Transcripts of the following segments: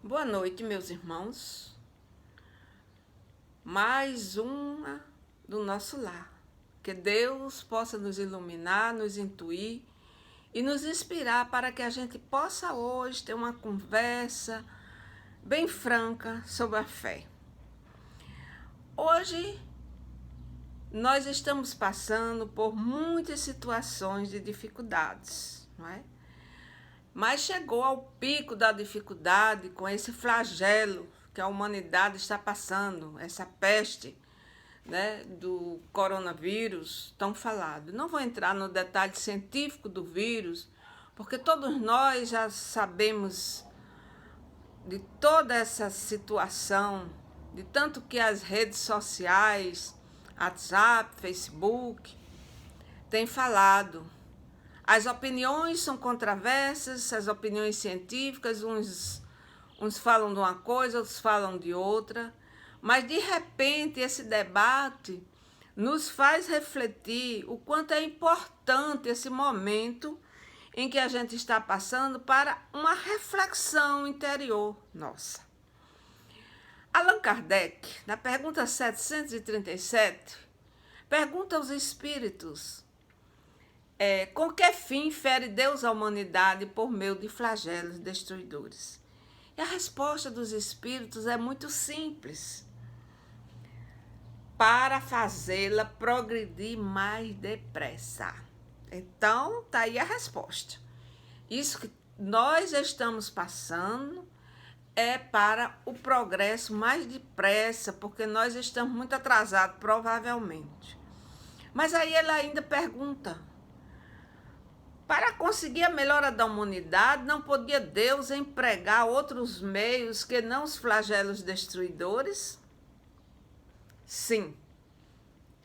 Boa noite, meus irmãos. Mais uma do nosso lar. Que Deus possa nos iluminar, nos intuir e nos inspirar para que a gente possa hoje ter uma conversa bem franca sobre a fé. Hoje nós estamos passando por muitas situações de dificuldades, não é? Mas chegou ao pico da dificuldade com esse flagelo que a humanidade está passando, essa peste, né, do coronavírus tão falado. Não vou entrar no detalhe científico do vírus, porque todos nós já sabemos de toda essa situação, de tanto que as redes sociais, WhatsApp, Facebook, têm falado. As opiniões são controversas, as opiniões científicas, uns falam de uma coisa, outros falam de outra, mas de repente esse debate nos faz refletir o quanto é importante esse momento em que a gente está passando para uma reflexão interior nossa. Allan Kardec, na pergunta 737, pergunta aos espíritos: com que fim fere Deus a humanidade por meio de flagelos destruidores? E a resposta dos espíritos é muito simples: para fazê-la progredir mais depressa. Então, tá aí a resposta. Isso que nós estamos passando é para o progresso mais depressa, porque nós estamos muito atrasados, provavelmente. Mas aí ele ainda pergunta: para conseguir a melhora da humanidade, não podia Deus empregar outros meios que não os flagelos destruidores? Sim,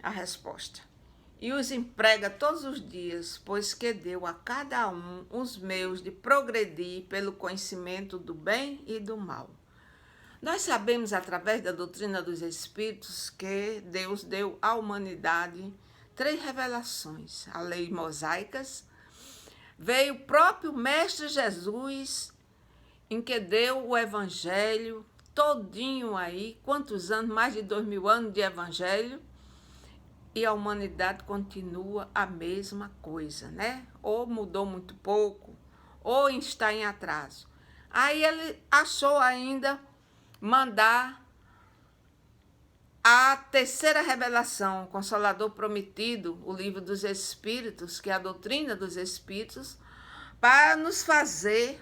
a resposta. E os emprega todos os dias, pois que deu a cada um os meios de progredir pelo conhecimento do bem e do mal. Nós sabemos, através da doutrina dos Espíritos, que Deus deu à humanidade 3 revelações: a lei mosaicas. Veio o próprio Mestre Jesus, em que deu o Evangelho todinho aí, quantos anos? Mais de 2000 anos de Evangelho, e a humanidade continua a mesma coisa, né? Ou mudou muito pouco, ou está em atraso. Aí ele achou ainda mandar a 3ª revelação, o Consolador Prometido, o Livro dos Espíritos, que é a doutrina dos Espíritos, para nos fazer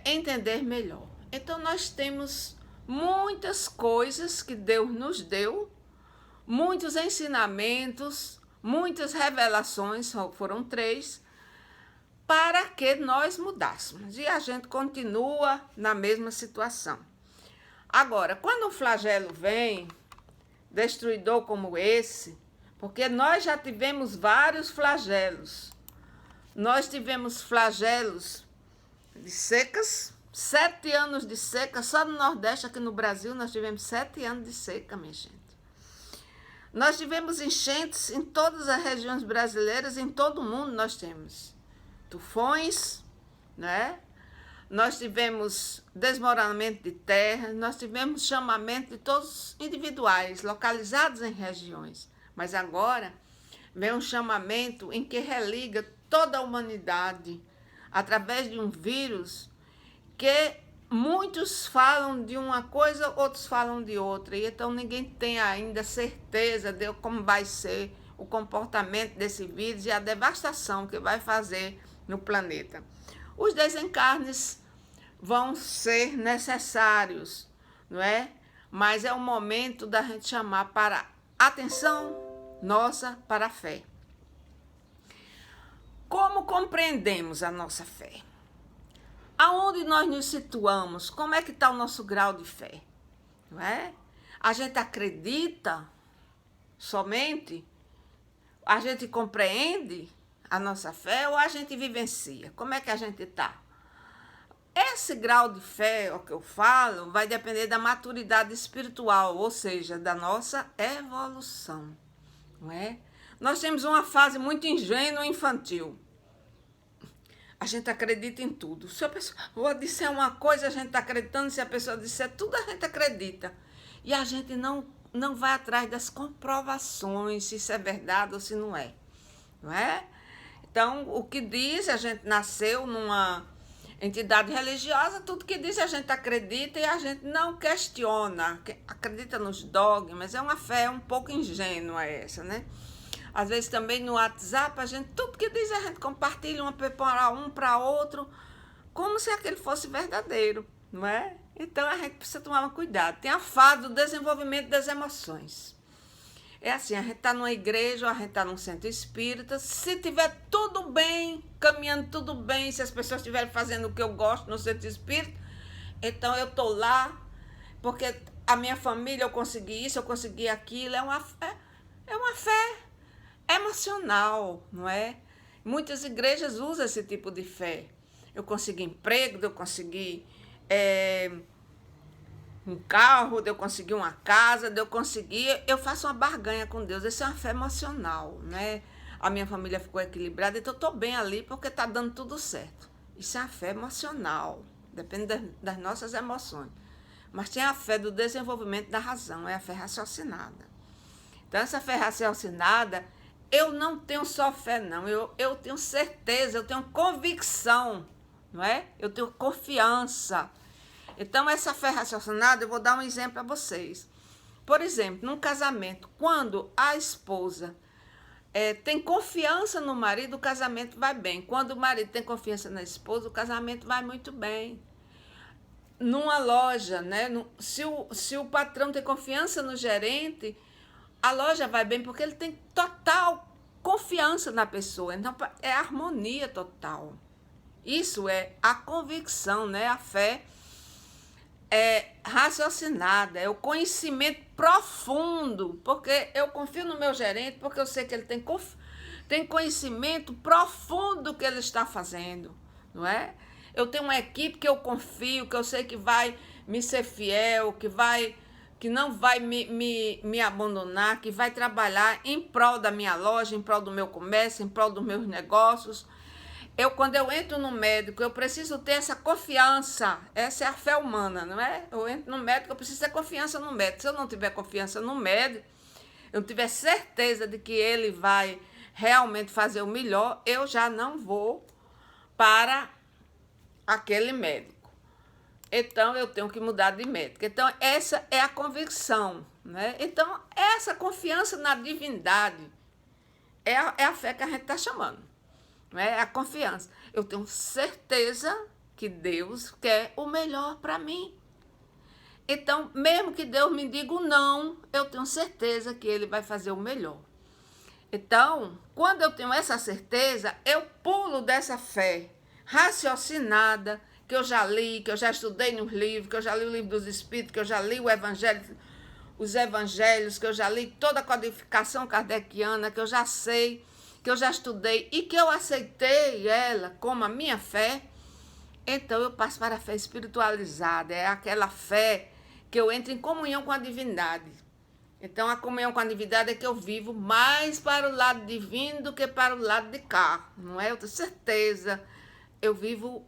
entender melhor. Então nós temos muitas coisas que Deus nos deu, muitos ensinamentos, muitas revelações, foram 3, para que nós mudássemos. E a gente continua na mesma situação. Agora, quando um flagelo vem, destruidor como esse, porque nós já tivemos vários flagelos. Nós tivemos flagelos de secas, 7 anos de seca, só no Nordeste, aqui no Brasil, nós tivemos 7 anos de seca, minha gente. Nós tivemos enchentes em todas as regiões brasileiras, em todo o mundo nós temos tufões, né? Nós tivemos desmoronamento de terra, nós tivemos chamamento de todos individuais, localizados em regiões. Mas agora vem um chamamento em que religa toda a humanidade, através de um vírus que muitos falam de uma coisa, outros falam de outra. E então ninguém tem ainda certeza de como vai ser o comportamento desse vírus e a devastação que vai fazer no planeta. Os desencarnes vão ser necessários, não é? Mas é o momento da gente chamar para atenção nossa para a fé. Como compreendemos a nossa fé? Aonde nós nos situamos? Como é que está o nosso grau de fé? Não é? A gente acredita somente? A gente compreende a nossa fé ou a gente vivencia? Como é que a gente está? Esse grau de fé, o que eu falo, vai depender da maturidade espiritual, ou seja, da nossa evolução, não é? Nós temos uma fase muito ingênua e infantil. a gente acredita em tudo. Se a pessoa disser uma coisa, a gente está acreditando. Se a pessoa disser tudo, a gente acredita. E a gente não vai atrás das comprovações, se isso é verdade ou se não é. Não é? Então, o que diz, a gente nasceu numa entidade religiosa, tudo que diz a gente acredita e a gente não questiona. Acredita nos dogmas, é uma fé um pouco ingênua essa, né? Às vezes também no WhatsApp, a gente, tudo que diz a gente compartilha um para outro, como se aquele fosse verdadeiro, não é? Então a gente precisa tomar cuidado. Tem a fase do desenvolvimento das emoções. É assim, a gente está numa igreja, a gente está num centro espírita, se tiver tudo bem, caminhando tudo bem, se as pessoas estiverem fazendo o que eu gosto no centro espírita, então eu estou lá, porque a minha família, eu consegui isso, eu consegui aquilo, é uma fé emocional, não é? Muitas igrejas usam esse tipo de fé. Eu consegui emprego, eu consegui um carro, eu consegui uma casa, eu faço uma barganha com Deus. Isso é uma fé emocional, né? A minha família ficou equilibrada, então eu estou bem ali porque está dando tudo certo. Isso é uma fé emocional, depende das nossas emoções. Mas tem a fé do desenvolvimento da razão, é a fé raciocinada. Então essa fé raciocinada, eu não tenho só fé, não. Eu tenho certeza, eu tenho convicção, não é? Eu tenho confiança. Então, essa fé raciocinada, eu vou dar um exemplo para vocês. Por exemplo, num casamento, quando a esposa tem confiança no marido, o casamento vai bem. Quando o marido tem confiança na esposa, o casamento vai muito bem. Numa loja, né? Se o patrão tem confiança no gerente, a loja vai bem porque ele tem total confiança na pessoa. Então, é harmonia total. Isso é a convicção, né? A fé raciocinada, é o conhecimento profundo, porque eu confio no meu gerente, porque eu sei que ele tem conhecimento profundo do que ele está fazendo, não é? Eu tenho uma equipe que eu confio, que eu sei que vai me ser fiel, que não vai me abandonar, que vai trabalhar em prol da minha loja, em prol do meu comércio, em prol dos meus negócios. Quando eu entro no médico, eu preciso ter essa confiança. Essa é a fé humana, não é? Eu entro no médico, eu preciso ter confiança no médico. Se eu não tiver confiança no médico, eu não tiver certeza de que ele vai realmente fazer o melhor, eu já não vou para aquele médico. Então, eu tenho que mudar de médico. Então, essa é a convicção, né? Então, essa confiança na divindade é a fé que a gente está chamando. É a confiança. Eu tenho certeza que Deus quer o melhor para mim. Então, mesmo que Deus me diga não, eu tenho certeza que Ele vai fazer o melhor. Então, quando eu tenho essa certeza, eu pulo dessa fé raciocinada, que eu já li, que eu já estudei nos livros, que eu já li o livro dos Espíritos, que eu já li os evangelhos, que eu já li toda a codificação kardeciana, que eu já sei, que eu já estudei e que eu aceitei ela como a minha fé, então eu passo para a fé espiritualizada. É aquela fé que eu entro em comunhão com a divindade. Então a comunhão com a divindade é que eu vivo mais para o lado divino do que para o lado de cá, não é? Eu tenho certeza. Eu vivo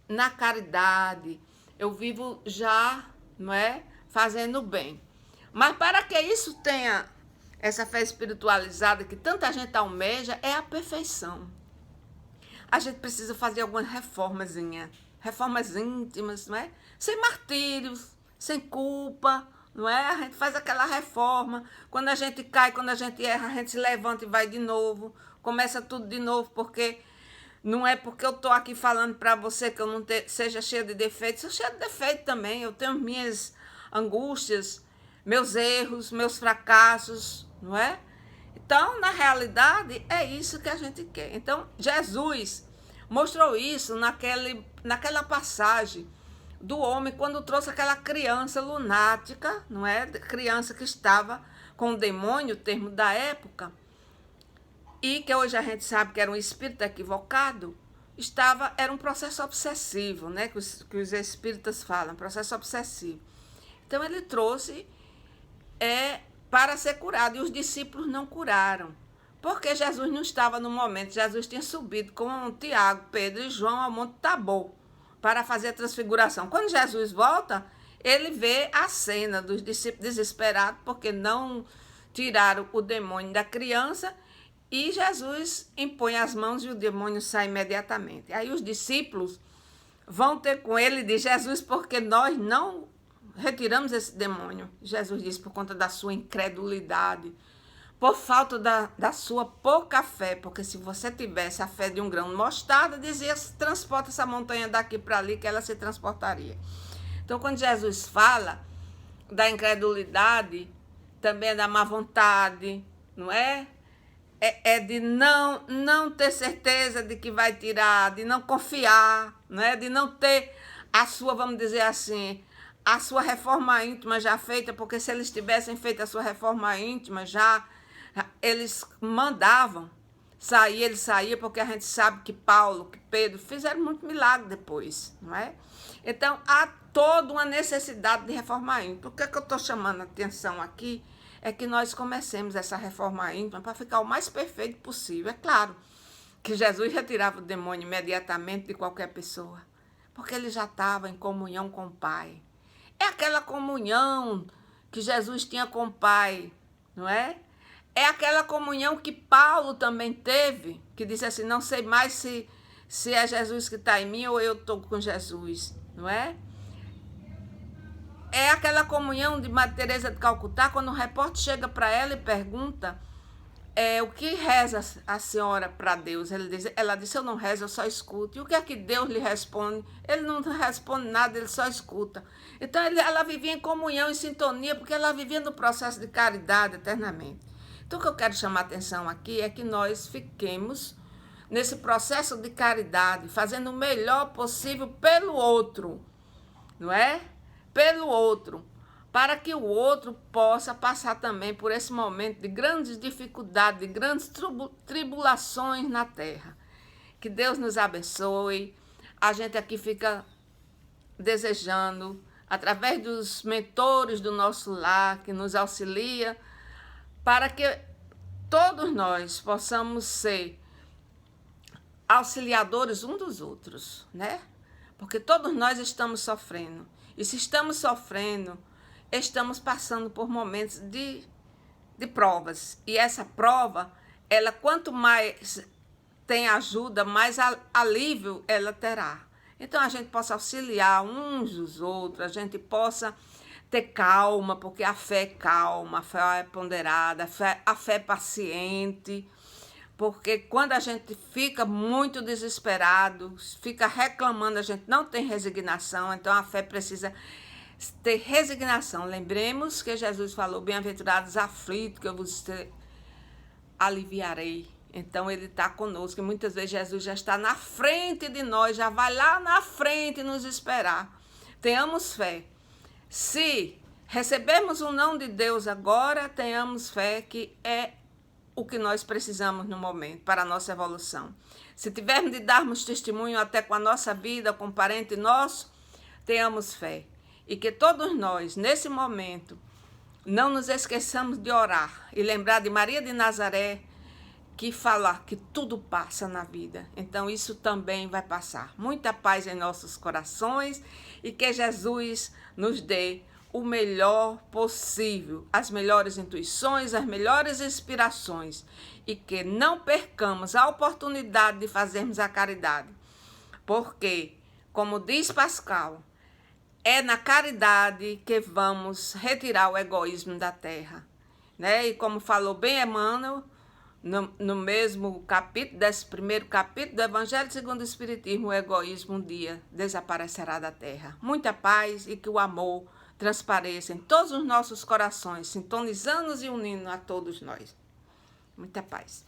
na caridade, eu vivo já, não é? Fazendo bem. Mas para que isso tenha essa fé espiritualizada que tanta gente almeja, é a perfeição. A gente precisa fazer algumas reformas íntimas, não é? Sem martírios, sem culpa, não é? A gente faz aquela reforma. Quando a gente cai, quando a gente erra, a gente se levanta e vai de novo. Começa tudo de novo, porque não é porque eu estou aqui falando para você que eu não seja cheia de defeitos. Sou cheia de defeitos também. Eu tenho minhas angústias, meus erros, meus fracassos, não é? Então, na realidade, é isso que a gente quer. Então, Jesus mostrou isso naquela passagem do homem quando trouxe aquela criança lunática, não é? Criança que estava com o demônio, o termo da época, e que hoje a gente sabe que era um espírito equivocado, era um processo obsessivo, né? Que os espíritas falam, processo obsessivo. Então, ele trouxe para ser curado, e os discípulos não curaram. Porque Jesus não estava no momento. Jesus tinha subido com Tiago, Pedro e João ao Monte Tabor para fazer a transfiguração. Quando Jesus volta, ele vê a cena dos discípulos desesperados porque não tiraram o demônio da criança, e Jesus impõe as mãos e o demônio sai imediatamente. Aí os discípulos vão ter com ele e diz: Jesus, porque nós não retiramos esse demônio? Jesus diz: por conta da sua incredulidade, por falta da sua pouca fé, porque se você tivesse a fé de um grão de mostarda, dizia: transporta essa montanha daqui para ali, que ela se transportaria. Então, quando Jesus fala da incredulidade, também é da má vontade, não é? É de não ter certeza de que vai tirar, de não confiar, não é? De não ter a sua, vamos dizer assim, a sua reforma íntima já feita, porque se eles tivessem feito a sua reforma íntima já, eles mandavam sair, ele saía, porque a gente sabe que Paulo, que Pedro fizeram muito milagre depois, não é? Então, há toda uma necessidade de reforma íntima. O que é que eu estou chamando a atenção aqui é que nós comecemos essa reforma íntima para ficar o mais perfeito possível. É claro que Jesus retirava o demônio imediatamente de qualquer pessoa, porque ele já estava em comunhão com o Pai. É aquela comunhão que Jesus tinha com o Pai, não é? É aquela comunhão que Paulo também teve, que disse assim: não sei mais se é Jesus que está em mim ou eu estou com Jesus, não é? É aquela comunhão de Madre Teresa de Calcutá, quando o repórter chega para ela e pergunta o que reza a senhora para Deus. Ela disse: eu não rezo, eu só escuto. E o que é que Deus lhe responde? Ele não responde nada, ele só escuta. Então ela vivia em comunhão, em sintonia, porque ela vivia no processo de caridade eternamente. Então o que eu quero chamar a atenção aqui é que nós fiquemos nesse processo de caridade, fazendo o melhor possível pelo outro, não é? Pelo outro, para que o outro possa passar também por esse momento de grandes dificuldades, de grandes tribulações na terra. Que Deus nos abençoe. A gente aqui fica desejando, através dos mentores do nosso lar, que nos auxilia, para que todos nós possamos ser auxiliadores uns dos outros, né? Porque todos nós estamos sofrendo. E se estamos sofrendo, estamos passando por momentos de provas. E essa prova, ela quanto mais tem ajuda, mais alívio ela terá. Então a gente possa auxiliar uns os outros, a gente possa ter calma, porque a fé é calma, a fé é ponderada, a fé é paciente. Porque quando a gente fica muito desesperado, fica reclamando, a gente não tem resignação, então a fé precisa ter resignação. Lembremos que Jesus falou: bem-aventurados aflitos, que eu vos aliviarei. Então ele está conosco, e muitas vezes Jesus já está na frente de nós, já vai lá na frente nos esperar. Tenhamos fé. Se recebermos um não de Deus agora, tenhamos fé que é o que nós precisamos no momento para a nossa evolução. Se tivermos de darmos testemunho até com a nossa vida, com um parente nosso, tenhamos fé. E que todos nós, nesse momento, não nos esqueçamos de orar e lembrar de Maria de Nazaré, que fala que tudo passa na vida. Então isso também vai passar. Muita paz em nossos corações e que Jesus nos dê o melhor possível, as melhores intuições, as melhores inspirações, e que não percamos a oportunidade de fazermos a caridade, porque, como diz Pascal, é na caridade que vamos retirar o egoísmo da terra, né? E como falou bem Emmanuel, no mesmo capítulo, desse primeiro capítulo do Evangelho segundo o Espiritismo, o egoísmo um dia desaparecerá da terra. Muita paz e que o amor transpareça em todos os nossos corações, sintonizando e unindo a todos nós. Muita paz.